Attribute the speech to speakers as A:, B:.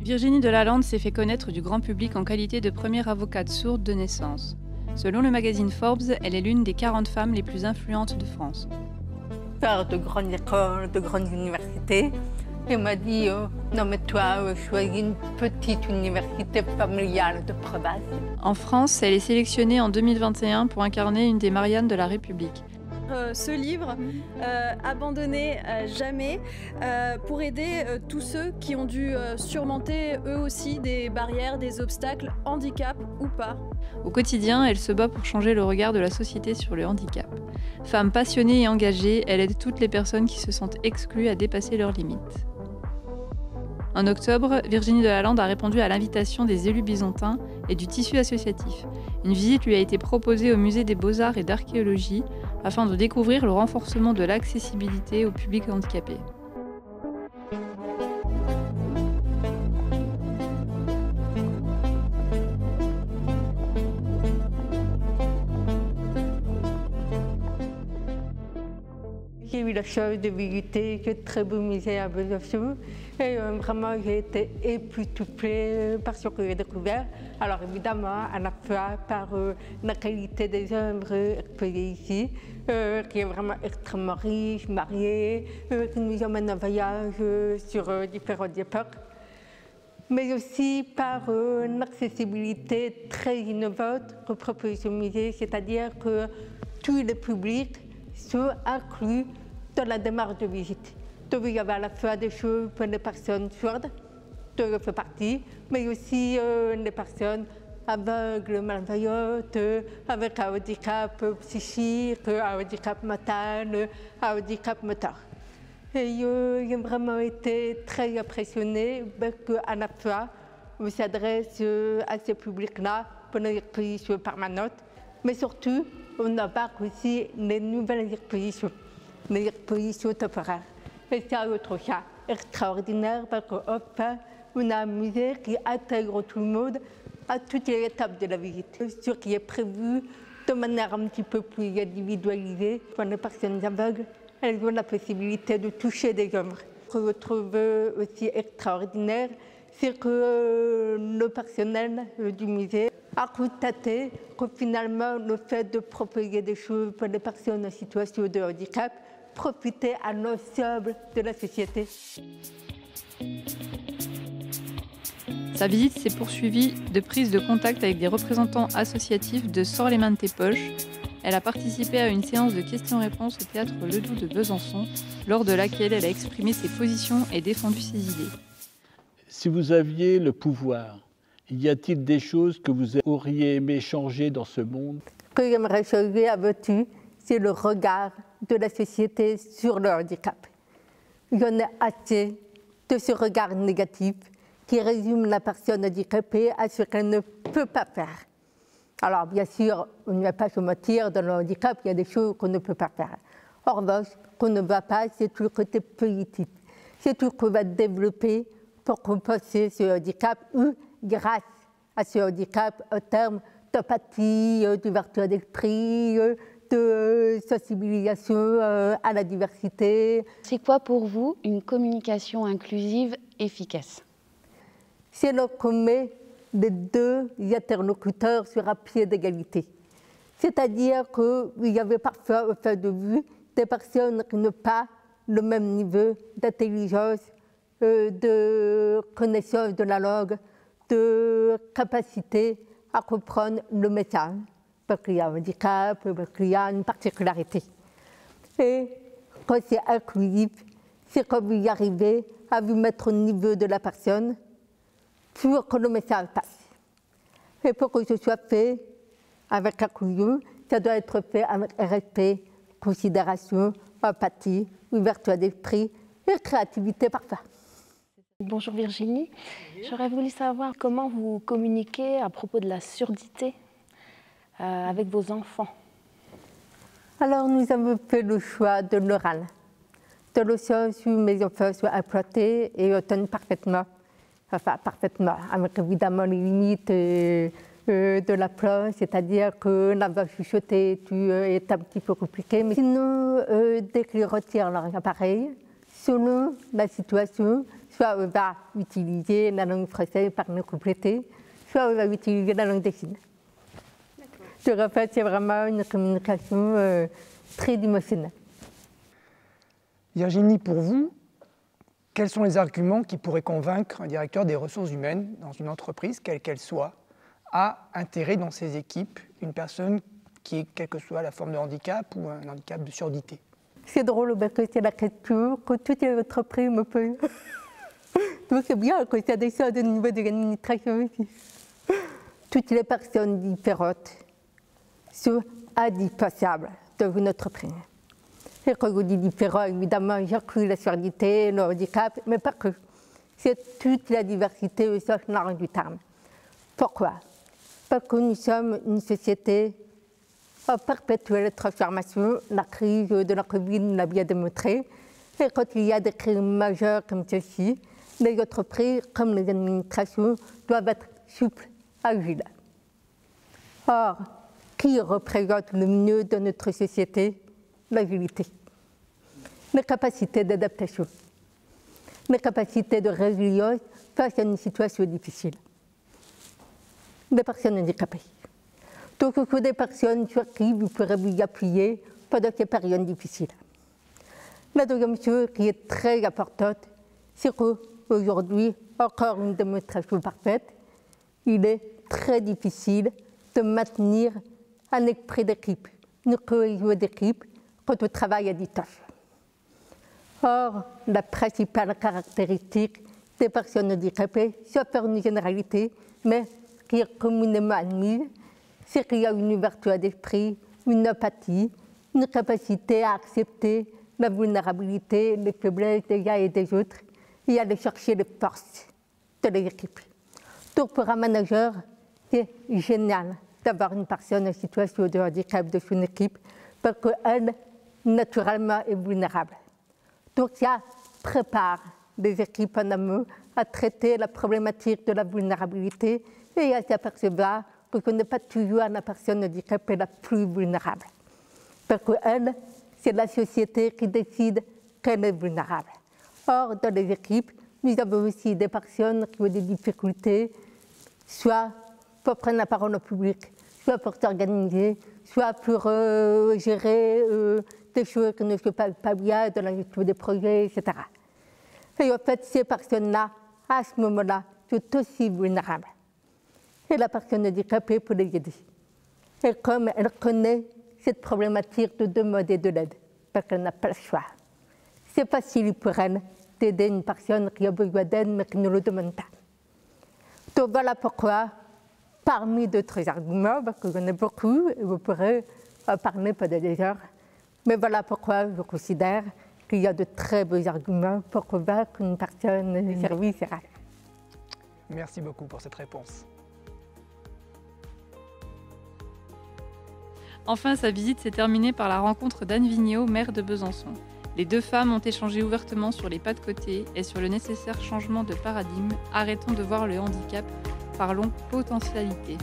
A: Virginie Delalande s'est fait connaître du grand public en qualité de première avocate sourde de naissance. Selon le magazine Forbes, elle est l'une des 40 femmes les plus influentes de France.
B: Faire de grandes écoles, de grandes universités. Il m'a dit non mais toi, choisis une petite université familiale de province.
A: En France, elle est sélectionnée en 2021 pour incarner une des Mariannes de la République.
C: Ce livre, Abandonné jamais, pour aider tous ceux qui ont dû surmonter eux aussi des barrières, des obstacles, handicap ou pas.
A: Au quotidien, elle se bat pour changer le regard de la société sur le handicap. Femme passionnée et engagée, elle aide toutes les personnes qui se sentent exclues à dépasser leurs limites. En octobre, Virginie Delalande a répondu à l'invitation des élus bisontins et du tissu associatif. Une visite lui a été proposée au musée des Beaux-Arts et d'Archéologie afin de découvrir le renforcement de l'accessibilité au public handicapé.
B: J'ai eu la chance de visiter ce très beau musée à Besançon et vraiment j'ai été époustouflée par ce que j'ai découvert. Alors évidemment, à la fois par la qualité des œuvres exposées ici, qui est vraiment extrêmement riche, variée, qui nous emmène en voyage sur différentes époques, mais aussi par l'accessibilité très innovante que propose ce musée, c'est-à-dire que tous les publics sont inclus dans la démarche de visite. Donc il y avait à la fois des choses pour les personnes sourdes, dont je fais partie, mais aussi les personnes aveugles, malvoyantes, avec un handicap psychique, un handicap mental, un handicap moteur. Et j'ai vraiment été très impressionnée qu'à la fois on s'adresse à ce public-là pendant l'exposition permanente, mais surtout on embarque aussi les nouvelles expositions, les expositions temporaires. Et c'est un autre cas extraordinaire parce qu'enfin, on a un musée qui intègre tout le monde à toutes les étapes de la visite. Ce qui est prévu de manière un petit peu plus individualisée pour les personnes aveugles, elles ont la possibilité de toucher des œuvres. Ce que je trouve aussi extraordinaire, c'est que le personnel du musée a constaté que finalement le fait de proposer des choses pour les personnes en situation de handicap profitait à l'ensemble de la société.
A: Sa visite s'est poursuivie de prises de contact avec des représentants associatifs de Sors les mains de tes poches. Elle a participé à une séance de questions-réponses au théâtre Ledoux de Besançon, lors de laquelle elle a exprimé ses positions et défendu ses idées.
D: Si vous aviez le pouvoir, y a-t-il des choses que vous auriez aimé changer dans ce monde?
B: Ce que j'aimerais changer avant tout, c'est le regard de la société sur le handicap. J'en ai assez de ce regard négatif qui résume la personne handicapée à ce qu'elle ne peut pas faire. Alors bien sûr, on ne va pas se mentir, dans le handicap, il y a des choses qu'on ne peut pas faire. En revanche, qu'on ne va pas, c'est tout le côté politique. C'est tout qu'on va développer pour compenser ce handicap ou grâce à ce handicap en termes d'empathie, d'ouverture d'esprit, de sensibilisation à la diversité.
E: C'est quoi pour vous une communication inclusive efficace?
B: C'est là qu'on met les deux interlocuteurs sur un pied d'égalité. C'est-à-dire qu'il y avait parfois au fin de vue des personnes qui n'ont pas le même niveau d'intelligence, de connaissance de la langue, de capacité à comprendre le message, parce qu'il y a un handicap, parce qu'il y a une particularité. Et quand c'est inclusif, c'est quand vous y arrivez à vous mettre au niveau de la personne pour que le message passe. Et pour que ce soit fait avec inclusion, ça doit être fait avec respect, considération, empathie, ouverture d'esprit et créativité parfois.
E: Bonjour Virginie, j'aurais voulu savoir comment vous communiquez à propos de la surdité avec vos enfants.
B: Alors nous avons fait le choix de l'oral, dans le sens où mes enfants sont implantés et entendent parfaitement, avec évidemment les limites de la plage, c'est-à-dire que la voix chuchotée est un petit peu compliqué. Mais sinon, dès qu'ils retirent leur appareil, selon la situation, soit on va utiliser la langue française par nos complétés, soit on va utiliser la langue des signes. Donc en fait, c'est vraiment une communication tridimensionnelle.
F: Virginie, pour vous, quels sont les arguments qui pourraient convaincre un directeur des ressources humaines dans une entreprise, quelle qu'elle soit, à intégrer dans ses équipes une personne qui est, quelle que soit la forme de handicap ou un handicap de surdité?
B: C'est drôle parce que c'est la question que toutes les entreprises me posent. Donc c'est bien que ça descende au niveau de l'administration aussi. Toutes les personnes différentes sont indispensables dans une entreprise. Et quand je dis différent, évidemment, j'inclus la surdité, le handicap, mais pas que. C'est toute la diversité au sens large du terme. Pourquoi? Parce que nous sommes une société en perpétuelle transformation. La crise de la Covid nous l'a bien démontré. Et quand il y a des crises majeures comme celle-ci, les entreprises, comme les administrations, doivent être souples, agiles. Or, qui représente le mieux dans notre société? L'agilité, la capacité d'adaptation, la capacité de résilience face à une situation difficile. Des personnes handicapées. Donc, il faut des personnes sur qui vous pourrez vous appuyer pendant ces périodes difficiles. La deuxième chose qui est très importante, c'est qu'aujourd'hui, encore une démonstration parfaite, il est très difficile de maintenir un esprit d'équipe, une cohésion d'équipe, quand on travaille à distance. Or, la principale caractéristique des personnes handicapées, sauf faire une généralité, mais qui est communément admise, c'est qu'il y a une ouverture d'esprit, une empathie, une capacité à accepter la vulnérabilité, les faiblesses des uns et des autres, et à aller chercher les forces de l'équipe. Donc pour un manager, c'est génial d'avoir une personne en situation de handicap de son équipe, parce qu'elle, naturellement, est vulnérable. Donc ça prépare les équipes en amont à traiter la problématique de la vulnérabilité et à s'apercevoir que ce n'est pas toujours la personne handicapée la plus vulnérable. Parce qu'elle, c'est la société qui décide qu'elle est vulnérable. Or, dans les équipes, nous avons aussi des personnes qui ont des difficultés, soit pour prendre la parole au public, soit pour s'organiser, soit pour gérer des choses qui ne sont pas bien dans la gestion des projets, etc. Et en fait, ces personnes-là, à ce moment-là, sont aussi vulnérables. Et la personne handicapée peut les aider. Et comme elle connaît cette problématique de demander de l'aide, parce qu'elle n'a pas le choix, c'est facile pour elle d'aider une personne qui a besoin d'aide mais qui ne le demande pas. Donc voilà pourquoi, parmi d'autres arguments, parce que j'en ai beaucoup, et vous pourrez en parler pendant des heures, mais voilà pourquoi je considère qu'il y a de très beaux arguments pour convaincre une personne du service RH.
F: Merci beaucoup pour cette réponse.
A: Enfin, sa visite s'est terminée par la rencontre d'Anne Vigneault, maire de Besançon. Les deux femmes ont échangé ouvertement sur les pas de côté et sur le nécessaire changement de paradigme. Arrêtons de voir le handicap, parlons potentialité.